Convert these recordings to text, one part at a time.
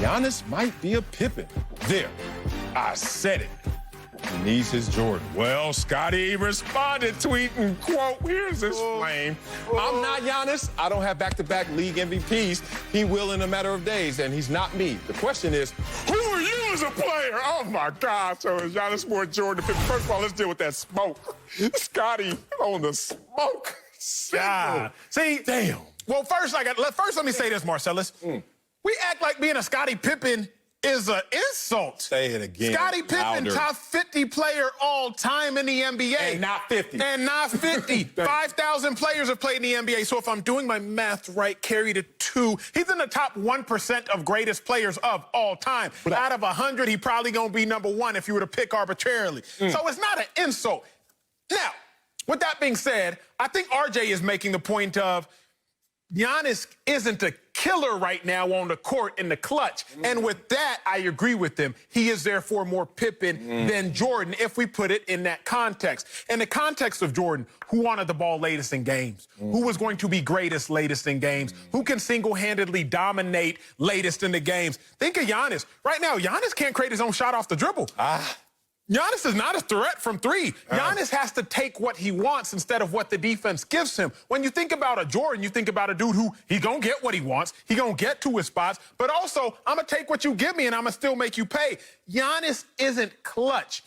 Giannis might be a Pippen. There, I said it. He needs his Jordan. Well, Scottie responded, tweeting, quote, here's this flame. I'm not Giannis. I don't have back-to-back league MVPs. He will in a matter of days, and he's not me. The question is, who are you as a player? Oh, my God. So is Giannis more Jordan? First of all, let's deal with that smoke. Scottie on the smoke. God. See, damn. Well, first let me say this, Marcellus. We act like being a Scottie Pippen is an insult. Say it again. Scottie Pippen, louder. top 50 player all time in the NBA. And not 50. And not 50. 5,000 players have played in the NBA. So if I'm doing my math right, carry to 2. He's in the top 1% of greatest players of all time. But out of 100, he probably going to be number 1 if you were to pick arbitrarily. So it's not an insult. Now, with that being said, I think RJ is making the point of Giannis isn't a killer right now on the court in the clutch. And with that, I agree with him. He is therefore more Pippen than Jordan if we put it in that context. In the context of Jordan, who wanted the ball latest in games? Who was going to be greatest latest in games? Who can single-handedly dominate latest in the games? Think of Giannis. Right now, Giannis can't create his own shot off the dribble. Giannis is not a threat from 3. Giannis has to take what he wants instead of what the defense gives him. When you think about a Jordan, you think about a dude who he gonna get what he wants. He gonna get to his spots, but also I'm gonna take what you give me and I'm gonna still make you pay. Giannis isn't clutch.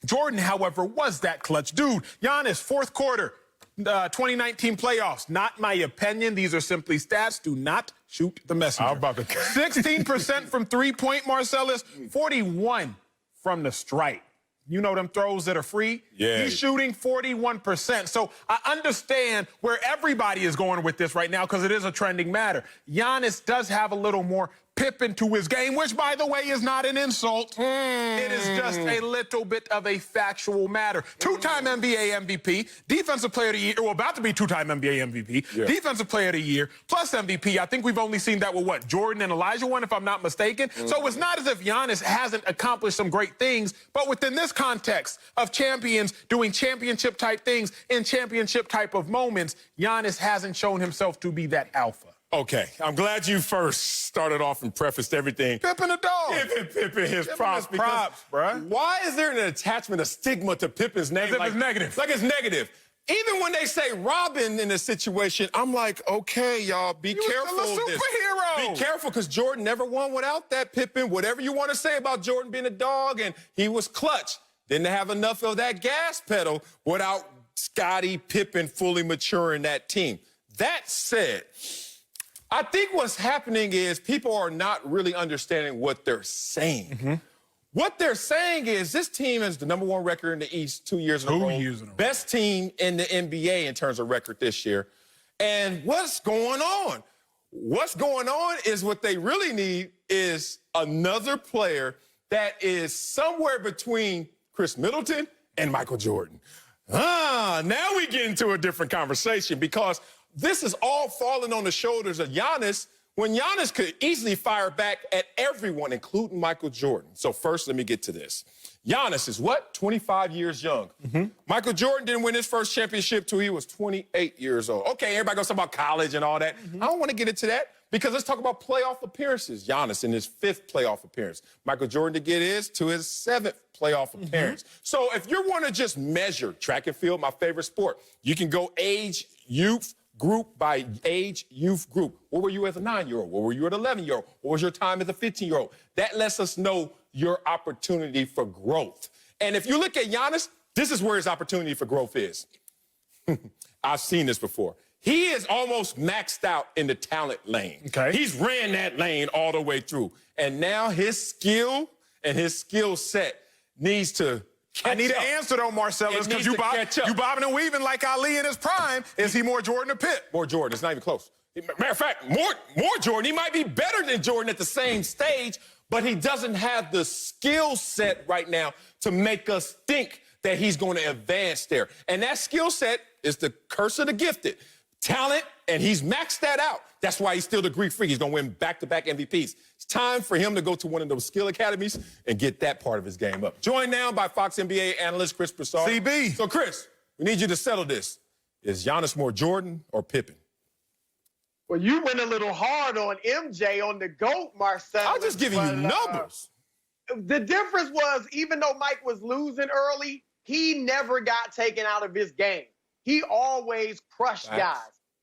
Jordan, however, was that clutch dude. Giannis, fourth quarter, 2019 playoffs. Not my opinion. These are simply stats. Do not shoot the messenger. I'm about to 16% from three-point, Marcellus. 41 from the stripe. You know them throws that are free? Yeah. He's shooting 41%. So I understand where everybody is going with this right now because it is a trending matter. Giannis does have a little more Pippen to his game, which, by the way, is not an insult. It is just a little bit of a factual matter. Two-time NBA MVP, Defensive Player of the Year, well, about to be two-time NBA MVP, Defensive Player of the Year, plus MVP. I think we've only seen that with, what, Jordan and Elijah won, if I'm not mistaken. So it's not as if Giannis hasn't accomplished some great things, but within this context of champions doing championship-type things in championship-type of moments, Giannis hasn't shown himself to be that alpha. Okay, I'm glad you first started off and prefaced everything. Pippen the dog. Giving Pippen his props. Bruh. Why is there an attachment, a stigma to Pippen's name? As if it's negative. Like it's negative. Even when they say Robin in a situation, I'm like, okay, y'all, be careful of this. Superhero. Be careful, because Jordan never won without that Pippen. Whatever you want to say about Jordan being a dog, and he was clutch. Didn't have enough of that gas pedal without Scottie Pippen fully maturing that team. That said, I think what's happening is people are not really understanding what they're saying. What they're saying is this team has the #1 record in the East 2 years in a row. Best team in the NBA in terms of record this year. And what's going on? What's going on is what they really need is another player that is somewhere between Chris Middleton and Michael Jordan. Now we get into a different conversation because this is all falling on the shoulders of Giannis when Giannis could easily fire back at everyone, including Michael Jordan. So first, let me get to this. Giannis is what? 25 years young. Michael Jordan didn't win his first championship till he was 28 years old. Okay, everybody goes talk about college and all that. I don't want to get into that because let's talk about playoff appearances. Giannis in his 5th playoff appearance. Michael Jordan to get his to his 7th playoff appearance. So if you want to just measure track and field, my favorite sport, you can go age, youth, group by age, youth group. What were you as a 9-year-old? What were you as an 11-year-old? What was your time as a 15-year-old? That lets us know your opportunity for growth. And if you look at Giannis, this is where his opportunity for growth is. I've seen this before. He is almost maxed out in the talent lane. He's ran that lane all the way through. And now his skill and his skill set needs to I need an answer, though, Marcellus, because you bobbing and weaving like Ali in his prime. Is he more Jordan or Pitt? More Jordan. It's not even close. Matter of fact, more Jordan. He might be better than Jordan at the same stage, but he doesn't have the skill set right now to make us think that he's going to advance there. And that skill set is the curse of the gifted. Talent, and he's maxed that out. That's why he's still the Greek freak. He's going to win back-to-back MVPs. It's time for him to go to one of those skill academies and get that part of his game up. Joined now by Fox NBA analyst Chris Broussard. CB. So, Chris, we need you to settle this. Is Giannis more Jordan or Pippen? Well, you went a little hard on MJ on the GOAT, Marcellus. I'm just giving you numbers. The difference was, even though Mike was losing early, he never got taken out of his game. He always crushed guys.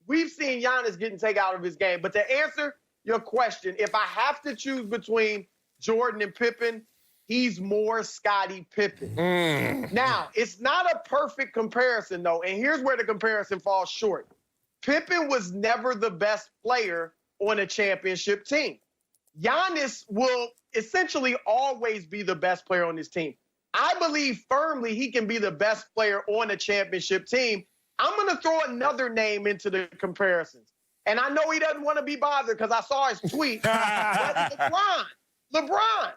We've seen Giannis getting taken out of his game. But to answer your question, if I have to choose between Jordan and Pippen, he's more Scottie Pippen. Now, it's not a perfect comparison, though, and here's where the comparison falls short. Pippen was never the best player on a championship team. Giannis will essentially always be the best player on his team. I believe firmly he can be the best player on a championship team. I'm going to throw another name into the comparisons. And I know he doesn't want to be bothered because I saw his tweet. But LeBron.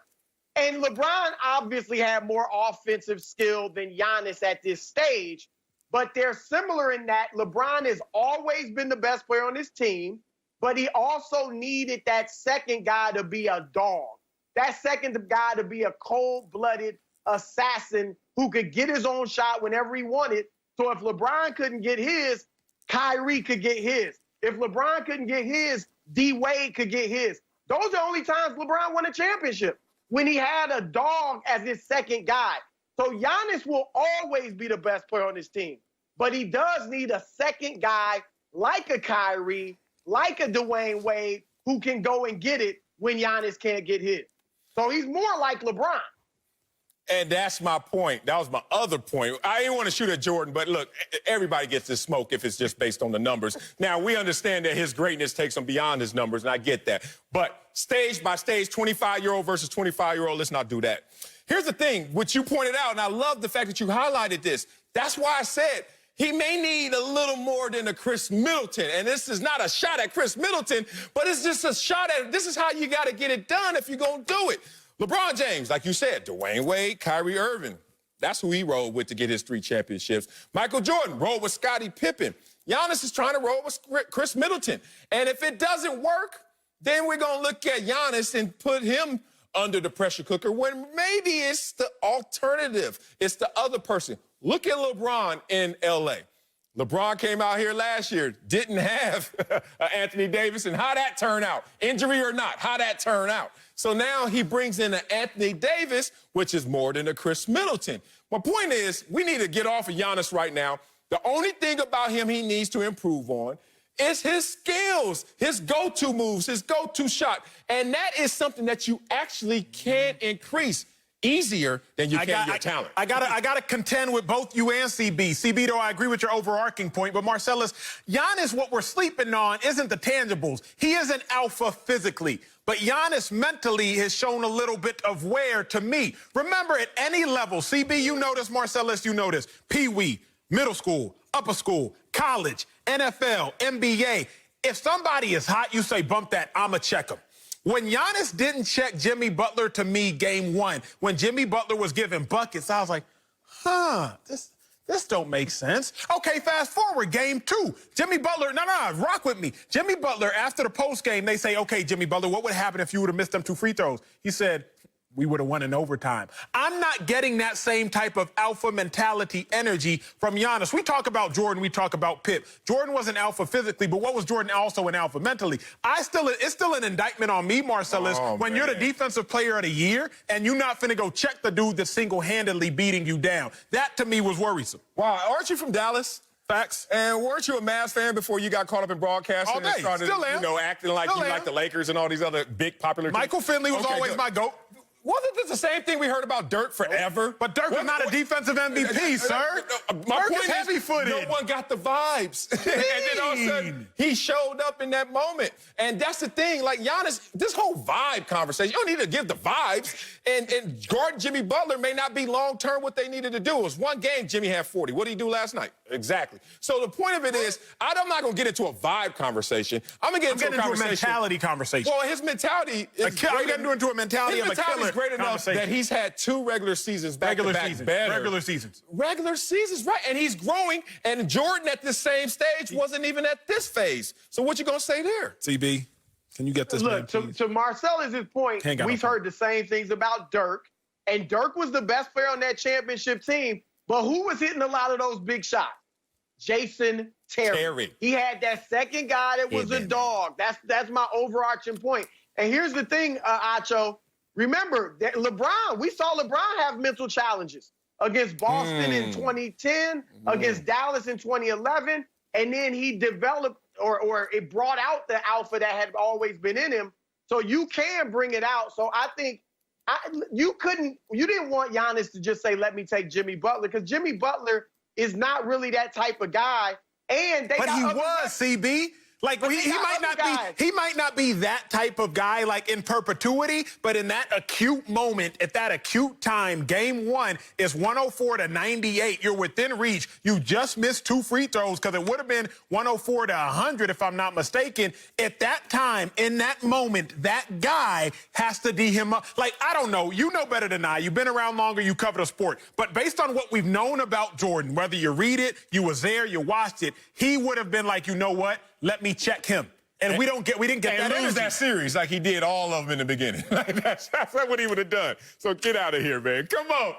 And LeBron obviously had more offensive skill than Giannis at this stage. But they're similar in that LeBron has always been the best player on his team, but he also needed that second guy to be a dog. That second guy to be a cold-blooded assassin who could get his own shot whenever he wanted. So if LeBron couldn't get his, Kyrie could get his. If LeBron couldn't get his, D-Wade could get his. Those are the only times LeBron won a championship, when he had a dog as his second guy. So Giannis will always be the best player on his team. But he does need a second guy like a Kyrie, like a Dwayne Wade, who can go and get it when Giannis can't get his. So he's more like LeBron. And that's my point. That was my other point. I didn't want to shoot at Jordan, but look, everybody gets this smoke if it's just based on the numbers. Now, we understand that his greatness takes him beyond his numbers, and I get that. But stage by stage, 25-year-old versus 25-year-old, let's not do that. Here's the thing, which you pointed out, and I love the fact that you highlighted this. That's why I said he may need a little more than a Chris Middleton. And this is not a shot at Chris Middleton, but it's just a shot at, this is how you got to get it done if you're going to do it. LeBron James, like you said, Dwayne Wade, Kyrie Irving. That's who he rolled with to get his 3 championships. Michael Jordan rolled with Scottie Pippen. Giannis is trying to roll with Chris Middleton. And if it doesn't work, then we're going to look at Giannis and put him under the pressure cooker when maybe it's the alternative. It's the other person. Look at LeBron in L.A. LeBron came out here last year, didn't have Anthony Davis, and how'd that turn out? Injury or not, how'd that turn out? So now he brings in an Anthony Davis, which is more than a Chris Middleton. My point is, we need to get off of Giannis right now. The only thing about him he needs to improve on is his skills, his go-to moves, his go-to shot. And that is something that you actually can increase easier than you can your talent. I gotta contend with both you and CB. CB, though, I agree with your overarching point. But Marcellus, Giannis, what we're sleeping on isn't the tangibles. He isn't alpha physically. But Giannis mentally has shown a little bit of wear to me. Remember, at any level, CB, you know this, Marcellus, you know this, Pee-wee, middle school, upper school, college, NFL, NBA. If somebody is hot, you say, bump that, I'ma check him. When Giannis didn't check Jimmy Butler to me game 1, when Jimmy Butler was giving buckets, I was like, this don't make sense. Okay, fast forward, game 2. Jimmy Butler, no, rock with me. Jimmy Butler, after the post game, they say, okay, Jimmy Butler, what would happen if you would have missed them 2 free throws? He said, we would have won in overtime. I'm not getting that same type of alpha mentality energy from Giannis. We talk about Jordan, we talk about Pip. Jordan wasn't alpha physically, but what was Jordan also an alpha mentally? It's still an indictment on me, Marcellus, when you're the defensive player of the year and you're not finna go check the dude that's single-handedly beating you down. That, to me, was worrisome. Wow, aren't you from Dallas? Facts. And weren't you a Mavs fan before you got caught up in broadcasting? All day. And started, Still am. you know, acting like you like the Lakers and all these other big popular teams? Michael Finley was always my GOAT. Wasn't this the same thing we heard about Dirk forever? But Dirk was not a defensive MVP, sir. My Dirk point is heavy-footed. No one got the vibes. And then all of a sudden, he showed up in that moment. And that's the thing. Like, Giannis, this whole vibe conversation, you don't need to give the vibes. And guarding Jimmy Butler may not be long-term what they needed to do. It was one game, Jimmy had 40. What did he do last night? Exactly. So the point of it is, I'm not going to get into a vibe conversation. I'm going to get into a mentality conversation. Well, his mentality is great. Getting into a mentality of a killer. Great enough that he's had 2 regular seasons back-to-back better. Regular seasons, right. And he's growing. And Jordan at this same stage wasn't even at this phase. So what you going to say there? CB, can you get this Look, man, to Marcellus' point, we've heard the same things about Dirk. And Dirk was the best player on that championship team. But who was hitting a lot of those big shots? Jason Terry. He had that second guy that was a dog. That's my overarching point. And here's the thing, Acho. Remember that LeBron, we saw LeBron have mental challenges against Boston in 2010, against Dallas in 2011, and then he developed or it brought out the alpha that had always been in him. So you can bring it out. So I think you didn't want Giannis to just say, let me take Jimmy Butler, because Jimmy Butler is not really that type of guy. And but he was, CB. Like, he might not be that type of guy, like, in perpetuity, but in that acute moment, at that acute time, game one is 104-98. You're within reach. You just missed 2 free throws because it would have been 104-100 if I'm not mistaken. At that time, in that moment, that guy has to D him up. Like, I don't know. You know better than I. You've been around longer. You cover the sport. But based on what we've known about Jordan, whether you read it, you was there, you watched it, he would have been like, you know what? Let me check him. And we didn't get that lose that series like he did all of them in the beginning. Like that's what he would have done. So get out of here, man. Come on.